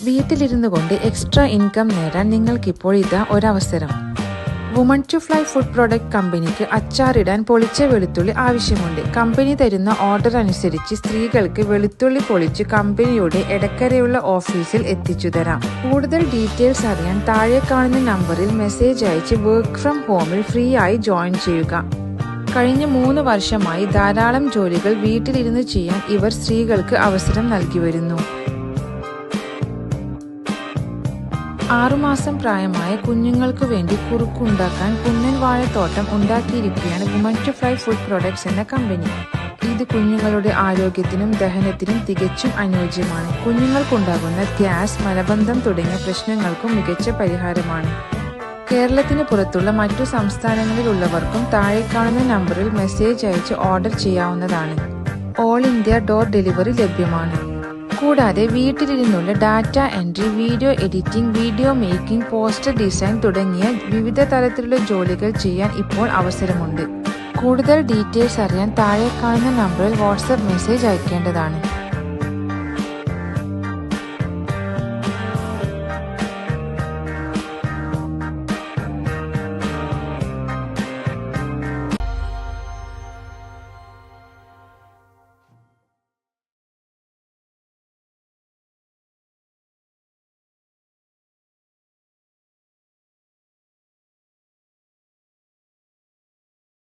വീട്ടിലിരുന്നു കൊണ്ട് extra income നേടാൻ നിങ്ങൾക്കിപ്പോൾ ഇതാ ഒരവസരം. Woman to fly food product കമ്പനിക്ക് അച്ചാറിടാൻ പൊളിച്ച വെളുത്തുള്ളി ആവശ്യമുണ്ട്. കമ്പനി തരുന്ന ഓർഡർ അനുസരിച്ച് സ്ത്രീകൾക്ക് വെളുത്തുള്ളി പൊളിച്ച് കമ്പനിയുടെ എടക്കരയുള്ള ഓഫീസിൽ എത്തിച്ചു തരാം. കൂടുതൽ ഡീറ്റെയിൽസ് അറിയാൻ താഴെ കാണുന്ന നമ്പറിൽ മെസ്സേജ് അയച്ച് വർക്ക് ഫ്രം ഹോമിൽ ഫ്രീ ആയി ജോയിൻ ചെയ്യുക. കഴിഞ്ഞ 3 വർഷമായി ധാരാളം ജോലികൾ വീട്ടിലിരുന്ന് ചെയ്യാൻ ഇവർ സ്ത്രീകൾക്ക് അവസരം നൽകി വരുന്നു. 6 മാസം പ്രായമായ കുഞ്ഞുങ്ങൾക്കു വേണ്ടി കുറുക്കുണ്ടാക്കാൻ കുന്നൻ വാഴത്തോട്ടം ഉണ്ടാക്കിയിരിക്കുകയാണ് woman to fly food products എന്ന കമ്പനി. ഇത് കുഞ്ഞുങ്ങളുടെ ആരോഗ്യത്തിനും ദഹനത്തിനും തികച്ചും അനുയോജ്യമാണ്. കുഞ്ഞുങ്ങൾക്കുണ്ടാകുന്ന ഗ്യാസ്, മലബന്ധം തുടങ്ങിയ പ്രശ്നങ്ങൾക്കും മികച്ച പരിഹാരമാണ്. കേരളത്തിന് പുറത്തുള്ള മറ്റു സംസ്ഥാനങ്ങളിലുള്ളവർക്കും താഴെ കാണുന്ന നമ്പറിൽ മെസ്സേജ് അയച്ച് ഓർഡർ ചെയ്യാവുന്നതാണ്. ഓൾ ഇന്ത്യ ഡോർ ഡെലിവറി ലഭ്യമാണ്. കൂടാതെ വീട്ടിലിരുന്നുള്ള data entry, video editing, video making, poster design തുടങ്ങിയ വിവിധ തരത്തിലുള്ള ജോലികൾ ചെയ്യാൻ ഇപ്പോൾ അവസരമുണ്ട്. കൂടുതൽ ഡീറ്റെയിൽസ് അറിയാൻ താഴെ കാണുന്ന നമ്പറിൽ വാട്സ്ആപ്പ് മെസ്സേജ് അയക്കേണ്ടതാണ്.